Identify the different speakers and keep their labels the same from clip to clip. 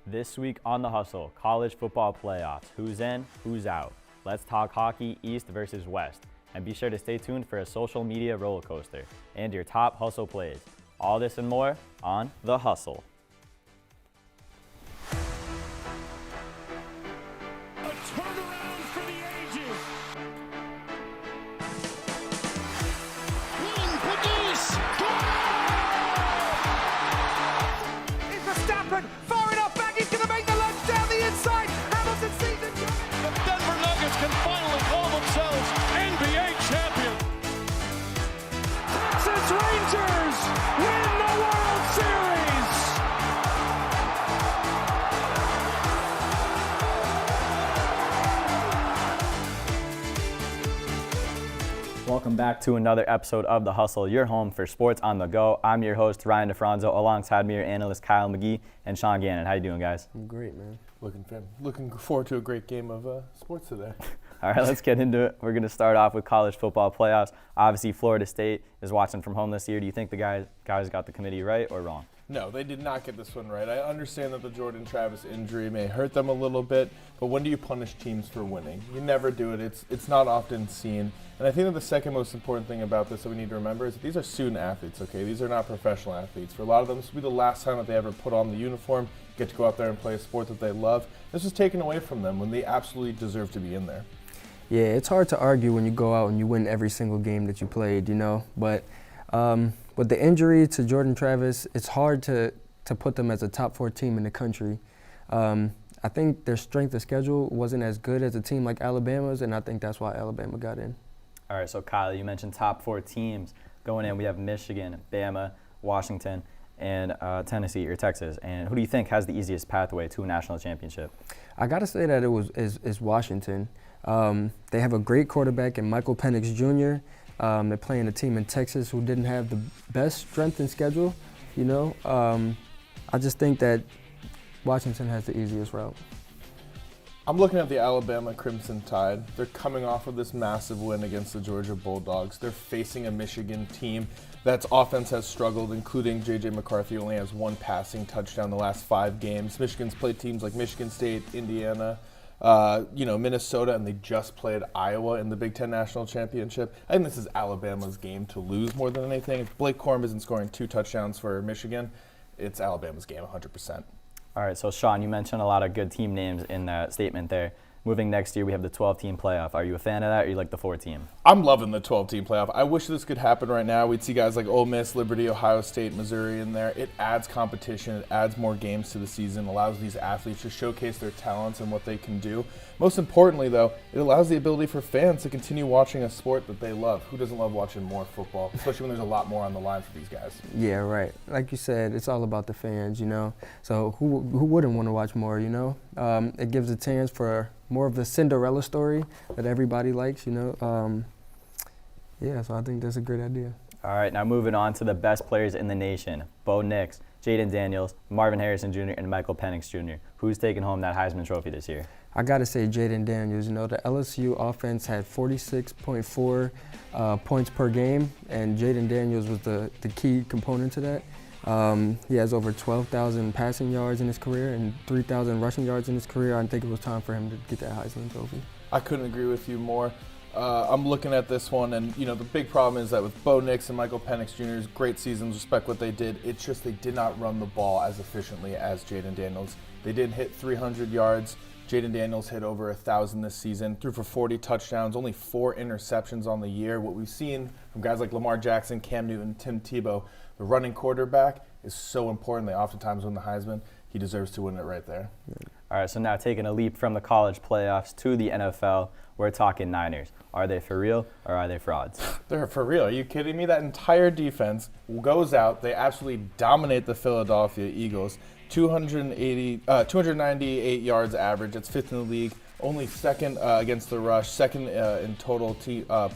Speaker 1: This week on The Hustle, college football playoffs. Who's in, who's out? Let's talk hockey, East versus West. And be sure to stay tuned for a social media roller coaster and your top Hustle plays. All this and more on The Hustle.
Speaker 2: A turnaround for the ages.
Speaker 3: It's Verstappen, far enough back, he's going to make the lunge down the inside. Hamilton sees it.
Speaker 2: The Denver Nuggets can finally call themselves NBA champions.
Speaker 3: Texas Rangers win the World Series.
Speaker 1: Welcome back to another episode of The Hustle, your home for sports on the go. I'm your host, Ryan DeFranzo, alongside me, your analyst, Kyle McGee and Sean Gannon. How you doing, guys?
Speaker 4: I'm great, man.
Speaker 5: Looking forward to a great game of sports today.
Speaker 1: All right, let's get into it. We're going to start off with college football playoffs. Obviously, Florida State is watching from home this year. Do you think the guys got the committee right or wrong?
Speaker 5: No, they did not get this one right. I understand that the Jordan Travis injury may hurt them a little bit, but when do you punish teams for winning? You never do it. It's not often seen. And I think that the second most important thing about this that we need to remember is that these are student athletes, okay? These are not professional athletes. For a lot of them, this will be the last time that they ever put on the uniform, get to go out there and play a sport that they love. This was taken away from them when they absolutely deserve to be in there.
Speaker 4: Yeah, it's hard to argue when you go out and you win every single game that you played, but with the injury to Jordan Travis, it's hard to put them as a top 4 team in the country. I think their strength of schedule wasn't as good as a team like Alabama's, and I think that's why Alabama got in.
Speaker 1: All right, so Kyle, you mentioned top 4 teams going in. We have Michigan, Bama, Washington, and Tennessee or Texas. And who do you think has the easiest pathway to a national championship?
Speaker 4: I got to say that is Washington. They have a great quarterback in Michael Penix Jr. They're playing a team in Texas who didn't have the best strength and schedule. I just think that Washington has the easiest route.
Speaker 5: I'm looking at the Alabama Crimson Tide. They're coming off of this massive win against the Georgia Bulldogs. They're facing a Michigan team that's offense has struggled, including J.J. McCarthy only has 1 passing touchdown the last 5 games. Michigan's played teams like Michigan State, Indiana, Minnesota, and they just played Iowa in the Big Ten National Championship. I think this is Alabama's game to lose more than anything. If Blake Corum isn't scoring 2 touchdowns for Michigan, it's Alabama's game 100%.
Speaker 1: All right, so Sean, you mentioned a lot of good team names in that statement there. Moving next year, we have the 12-team playoff. Are you a fan of that, or you like the 4-team?
Speaker 5: I'm loving the 12-team playoff. I wish this could happen right now. We'd see guys like Ole Miss, Liberty, Ohio State, Missouri in there. It adds competition. It adds more games to the season, allows these athletes to showcase their talents and what they can do. Most importantly, though, it allows the ability for fans to continue watching a sport that they love. Who doesn't love watching more football, especially when there's a lot more on the line for these guys?
Speaker 4: Yeah, right. Like you said, it's all about the fans, So who wouldn't want to watch more, It gives a chance for more of the Cinderella story that everybody likes, so I think that's a great idea.
Speaker 1: All right, now moving on to the best players in the nation. Bo Nix, Jaden Daniels, Marvin Harrison Jr., and Michael Penix Jr. Who's taking home that Heisman Trophy this year?
Speaker 4: I got to say Jaden Daniels. The LSU offense had 46.4 points per game, and Jaden Daniels was the key component to that. He has over 12,000 passing yards in his career and 3,000 rushing yards in his career. I think it was time for him to get that Heisman Trophy.
Speaker 5: I couldn't agree with you more. I'm looking at this one, and the big problem is that with Bo Nix and Michael Penix Jr.'s great seasons, respect what they did. It's just they did not run the ball as efficiently as Jaden Daniels. They did hit 300 yards. Jaden Daniels hit over 1,000 this season, threw for 40 touchdowns, only 4 interceptions on the year. What we've seen from guys like Lamar Jackson, Cam Newton, Tim Tebow, the running quarterback is so important. They oftentimes win the Heisman. He deserves to win it right there.
Speaker 1: All right, so now taking a leap from the college playoffs to the NFL, we're talking Niners. Are they for real or are they frauds?
Speaker 5: They're for real. Are you kidding me? That entire defense goes out. They absolutely dominate the Philadelphia Eagles. 298 yards average. That's 5th in the league. Only 2nd against the rush, 2nd in total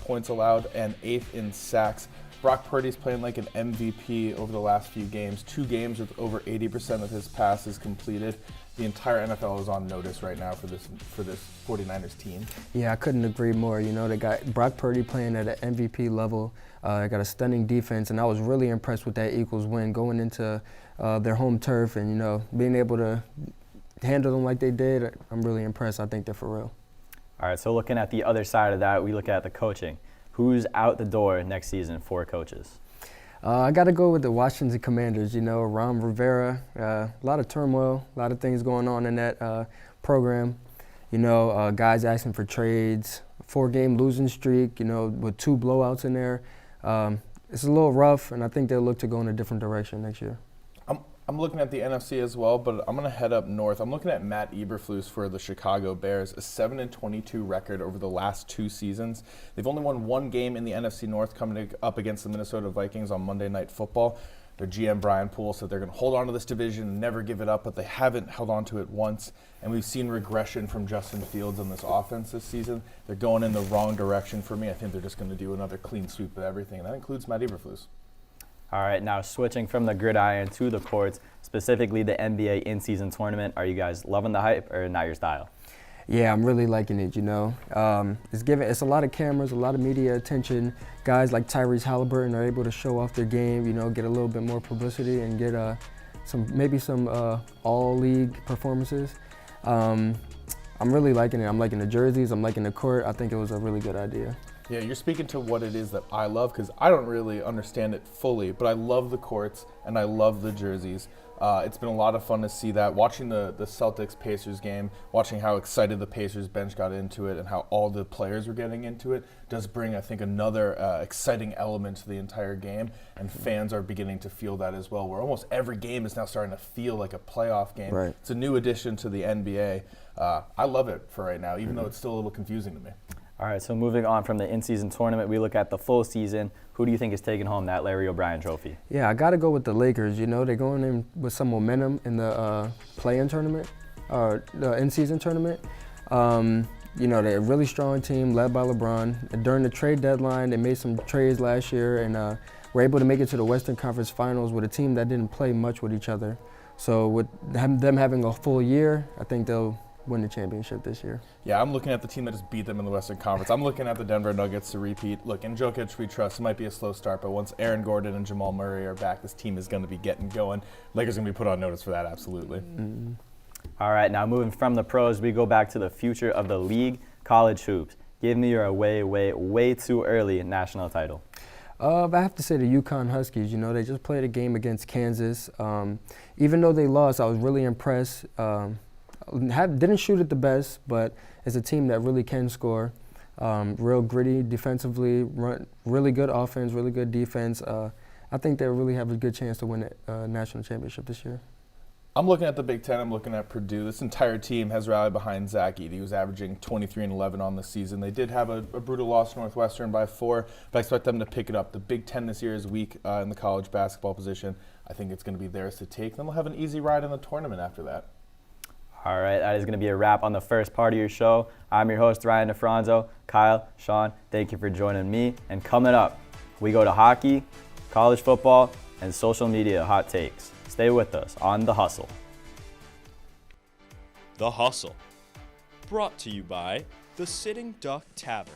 Speaker 5: points allowed, and 8th in sacks. Brock Purdy's playing like an MVP over the last few games. 2 games with over 80% of his passes completed. The entire NFL is on notice right now for this 49ers team.
Speaker 4: Yeah, I couldn't agree more. They got Brock Purdy playing at an MVP level. They got a stunning defense, and I was really impressed with that Eagles win going into their home turf and, being able to handle them like they did, I'm really impressed. I think they're for real.
Speaker 1: All right, so looking at the other side of that, we look at the coaching. Who's out the door next season for coaches?
Speaker 4: I got to go with the Washington Commanders. Ron Rivera, a lot of turmoil, a lot of things going on in that program. Guys asking for trades, 4-game losing streak, with 2 blowouts in there. It's a little rough, and I think they'll look to go in a different direction next year.
Speaker 5: I'm looking at the NFC as well, but I'm going to head up north. I'm looking at Matt Eberflus for the Chicago Bears, a 7-22 record over the last 2 seasons. They've only won 1 game in the NFC North, coming up against the Minnesota Vikings on Monday Night Football. Their GM Brian Poole said they're going to hold on to this division and never give it up, but they haven't held on to it once. And we've seen regression from Justin Fields on this offense this season. They're going in the wrong direction for me. I think they're just going to do another clean sweep of everything, and that includes Matt Eberflus.
Speaker 1: All right, now switching from the gridiron to the courts, specifically the NBA in-season tournament. Are you guys loving the hype or not your style?
Speaker 4: Yeah, I'm really liking it, It's a lot of cameras, a lot of media attention. Guys like Tyrese Halliburton are able to show off their game, get a little bit more publicity and get some all-league performances. I'm really liking it. I'm liking the jerseys. I'm liking the court. I think it was a really good idea.
Speaker 5: Yeah, you're speaking to what it is that I love, because I don't really understand it fully, but I love the courts and I love the jerseys. It's been a lot of fun to see that. Watching the Celtics-Pacers game, watching how excited the Pacers bench got into it and how all the players were getting into it does bring, I think, another exciting element to the entire game, and fans are beginning to feel that as well, where almost every game is now starting to feel like a playoff game.
Speaker 4: Right.
Speaker 5: It's a new addition to the NBA. I love it for right now, even though it's still a little confusing to me.
Speaker 1: All right, so moving on from the in-season tournament, we look at the full season. Who do you think is taking home that Larry O'Brien trophy?
Speaker 4: Yeah, I got to go with the Lakers. They're going in with some momentum in the play-in tournament, or the in-season tournament. They're a really strong team led by LeBron. During the trade deadline, they made some trades last year and were able to make it to the Western Conference Finals with a team that didn't play much with each other. So with them having a full year, I think they'll win the championship this year.
Speaker 5: Yeah, I'm looking at the team that just beat them in the Western Conference. I'm looking at the Denver Nuggets to repeat. Look, in Jokic we trust. It might be a slow start, but once Aaron Gordon and Jamal Murray are back, this team is going to be getting going. Lakers are going to be put on notice for that, absolutely.
Speaker 4: Mm-hmm.
Speaker 1: All right, now moving from the pros, we go back to the future of the league, college hoops. Give me your way too early national title.
Speaker 4: I have to say the UConn Huskies. They just played a game against Kansas. Even though they lost, I was really impressed. Didn't shoot it the best, but it's a team that really can score. Real gritty defensively, really good offense, really good defense. I think they really have a good chance to win a national championship this year.
Speaker 5: I'm looking at the Big Ten. I'm looking at Purdue. This entire team has rallied behind Zach Edey, who's averaging 23-11 on the season. They did have a brutal loss to Northwestern by 4, but I expect them to pick it up. The Big Ten this year is weak in the college basketball position. I think it's going to be theirs to take. Then they'll have an easy ride in the tournament after that.
Speaker 1: All right, that is going to be a wrap on the first part of your show. I'm your host, Ryan DeFranzo. Kyle, Sean, thank you for joining me. And coming up, we go to hockey, college football, and social media hot takes. Stay with us on The Hustle.
Speaker 6: The Hustle, brought to you by the Sitting Duck Tavern.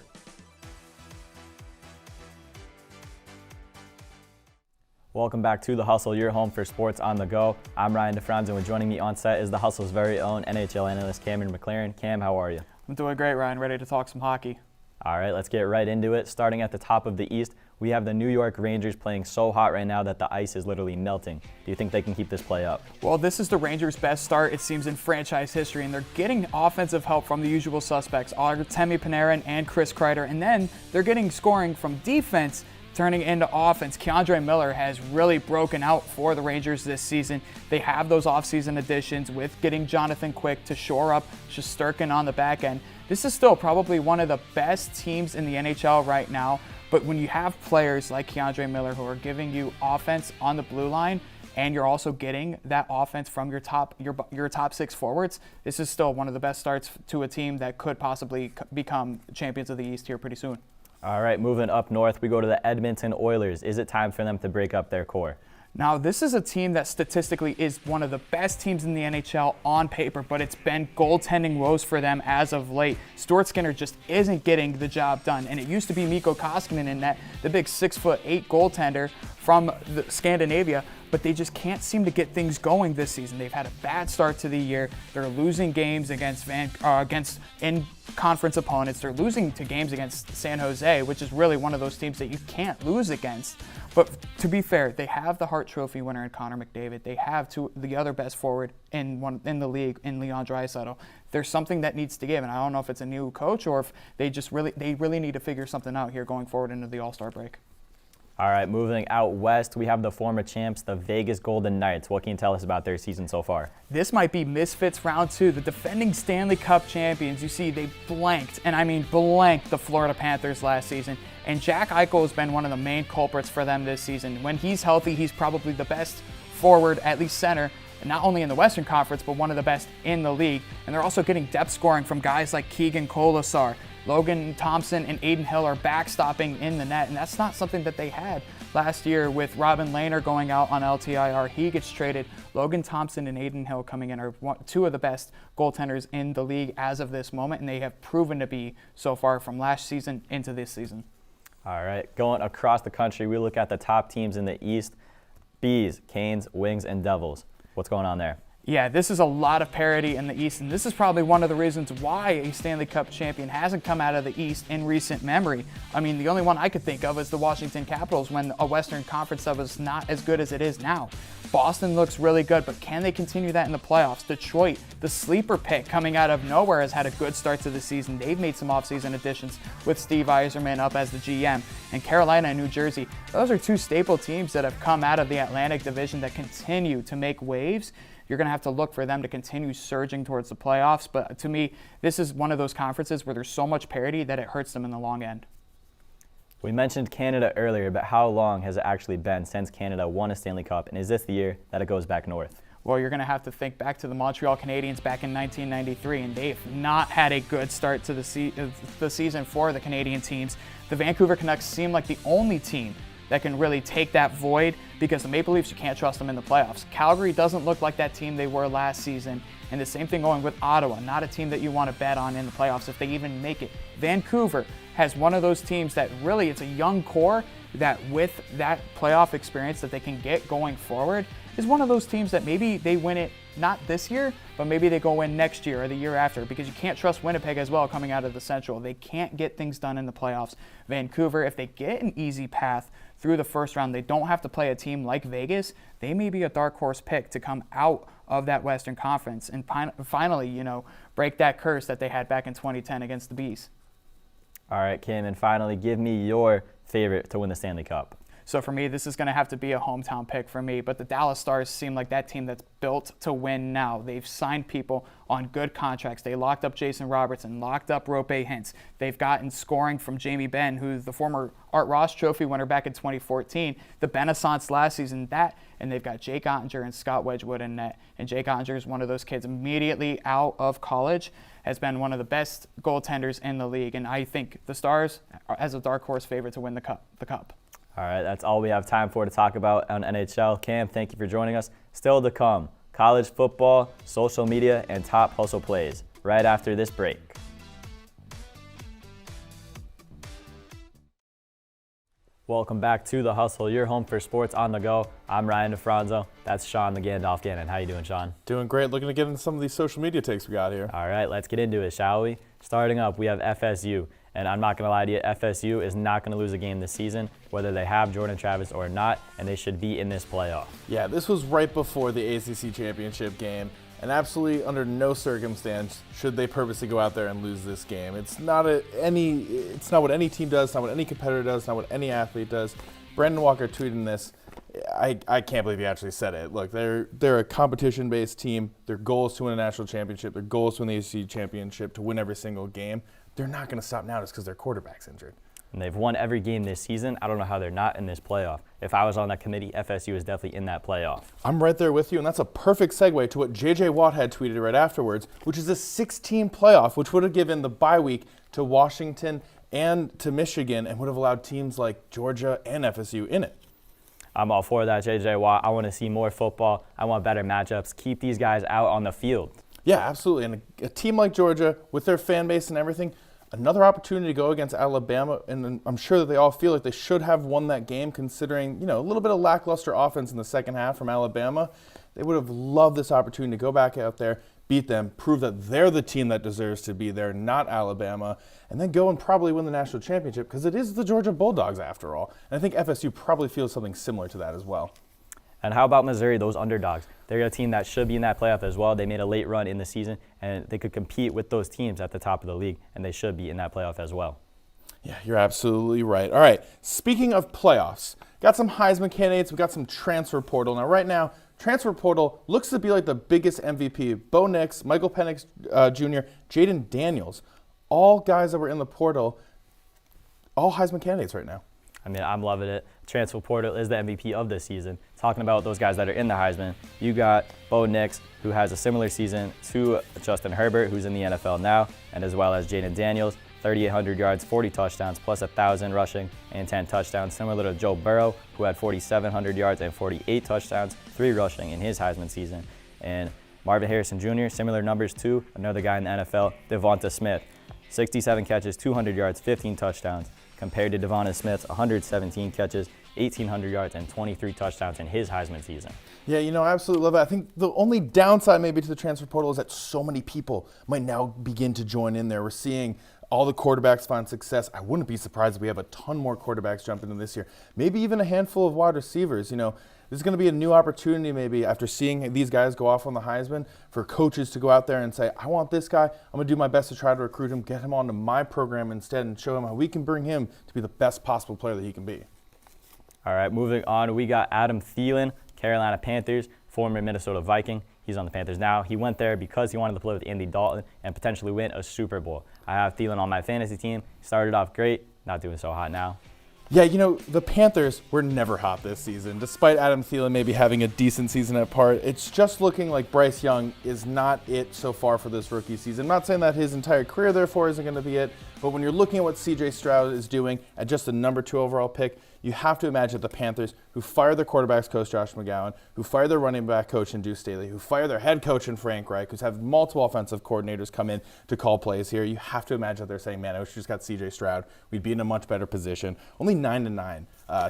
Speaker 1: Welcome back to The Hustle, your home for sports on the go. I'm Ryan DeFranzo, and joining me on set is The Hustle's very own NHL analyst, Cameron McLaren. Cam, how are you?
Speaker 7: I'm doing great, Ryan. Ready to talk some hockey.
Speaker 1: All right, let's get right into it. Starting at the top of the East, we have the New York Rangers playing so hot right now that the ice is literally melting. Do you think they can keep this play up?
Speaker 7: Well, this is the Rangers' best start, it seems, in franchise history, and they're getting offensive help from the usual suspects, Artemi Panarin and Chris Kreider, and then they're getting scoring from defense, turning into offense. Keandre Miller has really broken out for the Rangers this season. They have those offseason additions with getting Jonathan Quick to shore up Shesterkin on the back end. This is still probably one of the best teams in the NHL right now, but when you have players like Keandre Miller who are giving you offense on the blue line, and you're also getting that offense from your top 6 forwards, this is still one of the best starts to a team that could possibly become champions of the East here pretty soon.
Speaker 1: All right, moving up north, we go to the Edmonton Oilers. Is it time for them to break up their core?
Speaker 7: Now, this is a team that statistically is one of the best teams in the NHL on paper, but it's been goaltending woes for them as of late. Stuart Skinner just isn't getting the job done, and it used to be Mikko Koskinen in net, the big 6'8" goaltender from Scandinavia, but they just can't seem to get things going this season. They've had a bad start to the year. They're losing games against in-conference opponents. They're losing to games against San Jose, which is really one of those teams that you can't lose against. But to be fair, they have the Hart Trophy winner in Connor McDavid. They have the other best forward in the league in Leon Draisaitl. There's something that needs to give, and I don't know if it's a new coach or if they really need to figure something out here going forward into the All-Star break.
Speaker 1: All right, moving out west, we have the former champs, the Vegas Golden Knights. What can you tell us about their season so far?
Speaker 7: This might be Misfits round 2. The defending Stanley Cup champions, you see, they blanked, and I mean blanked, the Florida Panthers last season. And Jack Eichel has been one of the main culprits for them this season. When he's healthy, he's probably the best forward, at least center, not only in the Western Conference, but one of the best in the league. And they're also getting depth scoring from guys like Keegan Colasar. Logan Thompson and Aiden Hill are backstopping in the net, and that's not something that they had last year with Robin Lehner going out on LTIR. He gets traded. Logan Thompson and Aiden Hill coming in are two of the best goaltenders in the league as of this moment, and they have proven to be so far from last season into this season.
Speaker 1: All right, going across the country, we look at the top teams in the East: Bees, Canes, Wings, and Devils. What's going on there?
Speaker 7: Yeah, this is a lot of parity in the East, and this is probably one of the reasons why a Stanley Cup champion hasn't come out of the East in recent memory. I mean, the only one I could think of is the Washington Capitals when a Western Conference that was not as good as it is now. Boston looks really good, but can they continue that in the playoffs? Detroit, the sleeper pick coming out of nowhere, has had a good start to the season. They've made some offseason additions with Steve Yzerman up as the GM. And Carolina and New Jersey, those are two staple teams that have come out of the Atlantic Division that continue to make waves. You're going to have to look for them to continue surging towards the playoffs. But to me, this is one of those conferences where there's so much parity that it hurts them in the long end.
Speaker 1: We mentioned Canada earlier, but how long has it actually been since Canada won a Stanley Cup? And is this the year that it goes back north?
Speaker 7: Well, you're going to have to think back to the Montreal Canadiens back in 1993, and they've not had a good start to the season for the Canadian teams. The Vancouver Canucks seem like the only team that can really take that void, because the Maple Leafs, you can't trust them in the playoffs. Calgary doesn't look like that team they were last season, and the same thing going with Ottawa, not a team that you want to bet on in the playoffs if they even make it. Vancouver has one of those teams that really, it's a young core that with that playoff experience that they can get going forward is one of those teams that maybe they win it not this year, but maybe they go in next year or the year after, because you can't trust Winnipeg as well coming out of the Central. They can't get things done in the playoffs. Vancouver, if they get an easy path through the first round, they don't have to play a team like Vegas, they may be a dark horse pick to come out of that Western Conference and finally, break that curse that they had back in 2010 against the Bees.
Speaker 1: All right, Kim, and finally, give me your favorite to win the Stanley Cup.
Speaker 7: So for me, this is going to have to be a hometown pick for me, but the Dallas Stars seem like that team that's built to win now. They've signed people on good contracts. They locked up Jason Robertson, locked up Rope Hintz. They've gotten scoring from Jamie Benn, who's the former Art Ross Trophy winner back in 2014, the Renaissance last season, and they've got Jake Ottinger and Scott Wedgwood in net. And Jake Ottinger is one of those kids immediately out of college, has been one of the best goaltenders in the league. And I think the Stars are as a dark horse favorite to win the cup.
Speaker 1: All right, that's all we have time for to talk about on NHL. Cam, thank you for joining us. Still to come, college football, social media, and top hustle plays right after this break. Welcome back to The Hustle, your home for sports on the go. I'm Ryan DeFranzo. That's Sean the Gandalf Gannon. How you doing, Sean?
Speaker 5: Doing great. Looking to get into some of these social media takes we got here.
Speaker 1: All right, let's get into it, shall we? Starting up, we have FSU. And I'm not going to lie to you, FSU is not going to lose a game this season, whether they have Jordan Travis or not, and they should be in this playoff.
Speaker 5: Yeah, this was right before the ACC championship game, and absolutely under no circumstance should they purposely go out there and lose this game. It's not what any team does, it's not what any competitor does, it's not what any athlete does. Brandon Walker tweeting this. I can't believe he actually said it. Look, they're a competition-based team. Their goal is to win a national championship. Their goal is to win the ACC championship, to win every single game. They're not going to stop now just because their quarterback's injured.
Speaker 1: And they've won every game this season. I don't know how they're not in this playoff. If I was on that committee, FSU is definitely in that playoff.
Speaker 5: I'm right there with you, and that's a perfect segue to what J.J. Watt had tweeted right afterwards, which is a 6-team playoff, which would have given the bye week to Washington and to Michigan and would have allowed teams like Georgia and FSU in it.
Speaker 1: I'm all for that, J.J. Watt. I want to see more football. I want better matchups. Keep these guys out on the field.
Speaker 5: Yeah, absolutely. And a team like Georgia, with their fan base and everything, another opportunity to go against Alabama, and I'm sure that they all feel like they should have won that game considering, a little bit of lackluster offense in the second half from Alabama. They would have loved this opportunity to go back out there, beat them, prove that they're the team that deserves to be there, not Alabama, and then go and probably win the national championship because it is the Georgia Bulldogs after all. And I think FSU probably feels something similar to that as well.
Speaker 1: And how about Missouri, those underdogs? They're a team that should be in that playoff as well. They made a late run in the season, and they could compete with those teams at the top of the league, and they should be in that playoff as well.
Speaker 5: Yeah, you're absolutely right. All right, speaking of playoffs, got some Heisman candidates. We got some transfer portal. Now, right now, transfer portal looks to be like the biggest MVP. Bo Nix, Michael Penix Jr., Jaden Daniels, all guys that were in the portal, all Heisman candidates right now.
Speaker 1: I mean, I'm loving it. Transfer portal is the MVP of this season. Talking about those guys that are in the Heisman, you got Bo Nix, who has a similar season to Justin Herbert, who's in the NFL now, and as well as Jaden Daniels, 3,800 yards, 40 touchdowns, plus 1,000 rushing and 10 touchdowns, similar to Joe Burrow, who had 4,700 yards and 48 touchdowns, 3 rushing in his Heisman season. And Marvin Harrison Jr., similar numbers to another guy in the NFL, Devonta Smith, 67 catches, 200 yards, 15 touchdowns, compared to Devonta Smith's 117 catches, 1,800 yards, and 23 touchdowns in his Heisman season.
Speaker 5: Yeah, I absolutely love it. I think the only downside maybe to the transfer portal is that so many people might now begin to join in there. We're seeing all the quarterbacks find success. I wouldn't be surprised if we have a ton more quarterbacks jump into this year. Maybe even a handful of wide receivers. This is going to be a new opportunity maybe after seeing these guys go off on the Heisman for coaches to go out there and say, I want this guy. I'm going to do my best to try to recruit him, get him onto my program instead, and show him how we can bring him to be the best possible player that he can be.
Speaker 1: All right, moving on, we got Adam Thielen, Carolina Panthers, former Minnesota Viking. He's on the Panthers now. He went there because he wanted to play with Andy Dalton and potentially win a Super Bowl. I have Thielen on my fantasy team. Started off great, not doing so hot now.
Speaker 5: Yeah, the Panthers were never hot this season. Despite Adam Thielen maybe having a decent season at part, it's just looking like Bryce Young is not it so far for this rookie season. I'm not saying that his entire career, therefore, isn't going to be it, but when you're looking at what C.J. Stroud is doing at just the number 2 overall pick, you have to imagine the Panthers, who fired their quarterbacks coach Josh McGowan, who fired their running back coach in Deuce Staley, who fired their head coach in Frank Reich, who's had multiple offensive coordinators come in to call plays here. You have to imagine that they're saying, man, I wish we just got C.J. Stroud. We'd be in a much better position. Only 9-9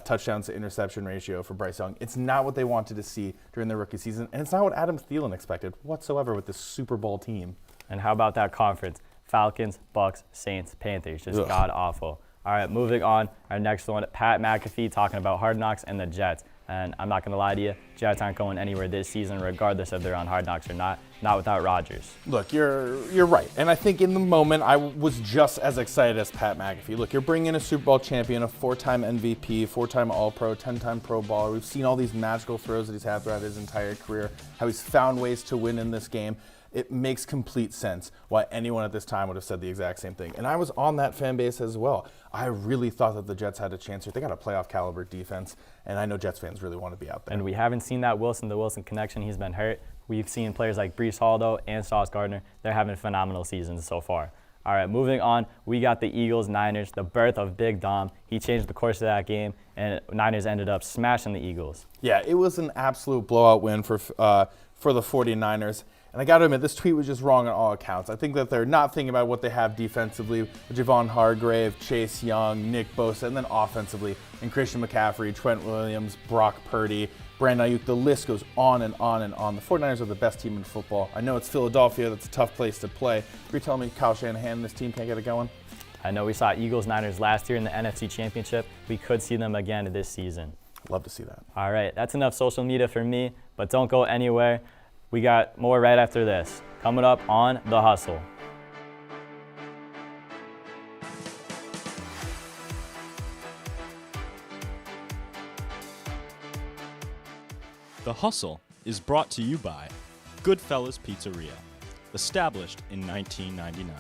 Speaker 5: touchdowns to interception ratio for Bryce Young. It's not what they wanted to see during their rookie season, and it's not what Adam Thielen expected whatsoever with this Super Bowl team.
Speaker 1: And how about that conference? Falcons, Bucks, Saints, Panthers, just god-awful. All right, moving on. Our next one, Pat McAfee talking about Hard Knocks and the Jets. And I'm not going to lie to you, Jets aren't going anywhere this season, regardless if they're on Hard Knocks or not without Rodgers.
Speaker 5: Look, you're right. And I think in the moment, I was just as excited as Pat McAfee. Look, you're bringing in a Super Bowl champion, a 4-time MVP, 4-time All-Pro, 10-time Pro Bowler. We've seen all these magical throws that he's had throughout his entire career, how he's found ways to win in this game. It makes complete sense why anyone at this time would have said the exact same thing. And I was on that fan base as well. I really thought that the Jets had a chance here. They got a playoff caliber defense, and I know Jets fans really want to be out there.
Speaker 1: And we haven't seen that the Wilson connection. He's been hurt. We've seen players like Breece Hall, though, and Sauce Gardner. They're having phenomenal seasons so far. All right, moving on, we got the Eagles-Niners, the birth of Big Dom. He changed the course of that game, and Niners ended up smashing the Eagles.
Speaker 5: Yeah, it was an absolute blowout win for the 49ers. And I got to admit, this tweet was just wrong on all accounts. I think that they're not thinking about what they have defensively with Javon Hargrave, Chase Young, Nick Bosa, and then offensively, and Christian McCaffrey, Trent Williams, Brock Purdy, Brandon Ayuk. The list goes on and on and on. The 49ers are the best team in football. I know it's Philadelphia. That's a tough place to play. You're telling me Kyle Shanahan and this team can't get it going?
Speaker 1: I know we saw Eagles-Niners last year in the NFC Championship. We could see them again this season.
Speaker 5: Love to see that.
Speaker 1: All right, that's enough social media for me, but don't go anywhere. We got more right after this. Coming up on The Hustle.
Speaker 6: The Hustle is brought to you by Goodfellas Pizzeria, established in 1999.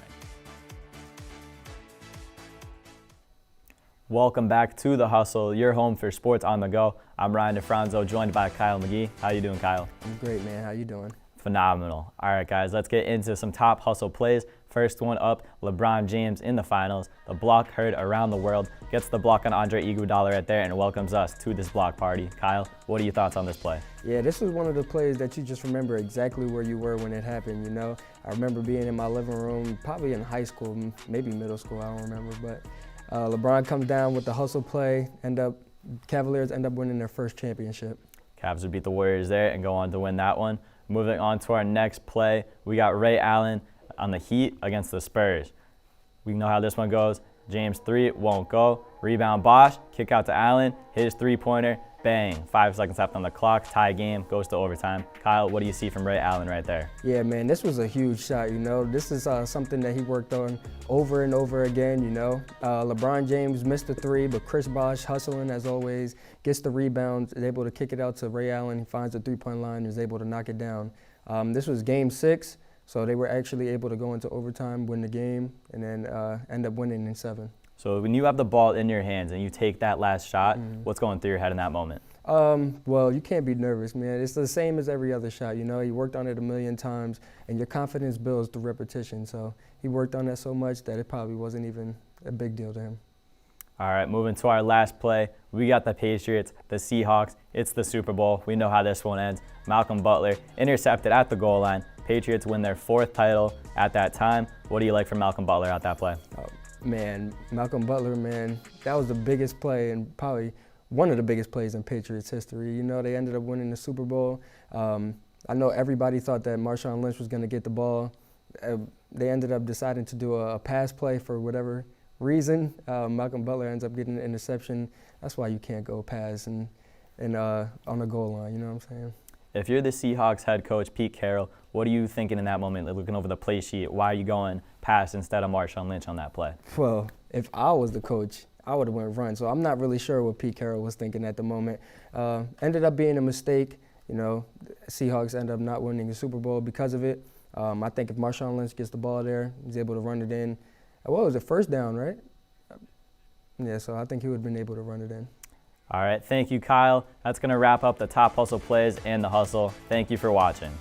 Speaker 1: Welcome back to The Hustle, your home for sports on the go. I'm Ryan DeFranzo, joined by Kyle McGee. How you doing, Kyle?
Speaker 4: I'm great, man. How you doing?
Speaker 1: Phenomenal. All right, guys, let's get into some top hustle plays. First one up, LeBron James in the finals. The block heard around the world. Gets the block on Andre Iguodala right there and welcomes us to this block party. Kyle, what are your thoughts on this play?
Speaker 4: Yeah, this was one of the plays that you just remember exactly where you were when it happened, you know. I remember being in my living room, probably in high school, maybe middle school, I don't remember. But LeBron comes down with the hustle play, Cavaliers end up winning their first championship.
Speaker 1: Cavs would beat the Warriors there and go on to win that one. Moving on to our next play, we got Ray Allen on the Heat against the Spurs. We know how this one goes. James 3 won't go. Rebound Bosh, kick out to Allen, his three-pointer, bang. 5 seconds left on the clock, tie game, goes to overtime. Kyle, what do you see from Ray Allen right there?
Speaker 4: Yeah, man, this was a huge shot, you know. This is something that he worked on over and over again, you know. LeBron James missed the three, but Chris Bosh, hustling as always, gets the rebound, is able to kick it out to Ray Allen. He finds the three-point line, is able to knock it down. This was game 6. So they were actually able to go into overtime, win the game, and then end up winning in 7.
Speaker 1: So when you have the ball in your hands and you take that last shot, what's going through your head in that moment?
Speaker 4: Well, you can't be nervous, man. It's the same as every other shot, you know. He worked on it a million times, and your confidence builds through repetition. So he worked on that so much that it probably wasn't even a big deal to him.
Speaker 1: All right, moving to our last play, we got the Patriots, the Seahawks. It's the Super Bowl. We know how this one ends. Malcolm Butler intercepted at the goal line. Patriots win their 4th title at that time. What do you like from Malcolm Butler at that play?
Speaker 4: Man, Malcolm Butler, man, that was the biggest play and probably one of the biggest plays in Patriots history. You know, they ended up winning the Super Bowl. I know everybody thought that Marshawn Lynch was going to get the ball. They ended up deciding to do a pass play for whatever reason. Malcolm Butler ends up getting an interception. That's why you can't go pass and on the goal line, you know what I'm saying?
Speaker 1: If you're the Seahawks head coach, Pete Carroll, what are you thinking in that moment, like looking over the play sheet? Why are you going pass instead of Marshawn Lynch on that play?
Speaker 4: Well, if I was the coach, I would have went run. So I'm not really sure what Pete Carroll was thinking at the moment. Ended up being a mistake. You know, Seahawks end up not winning the Super Bowl because of it. I think if Marshawn Lynch gets the ball there, he's able to run it in. What was it, first down, right? Yeah, so I think he would have been able to run it in.
Speaker 1: All right, thank you, Kyle. That's going to wrap up the top hustle plays and the hustle. Thank you for watching.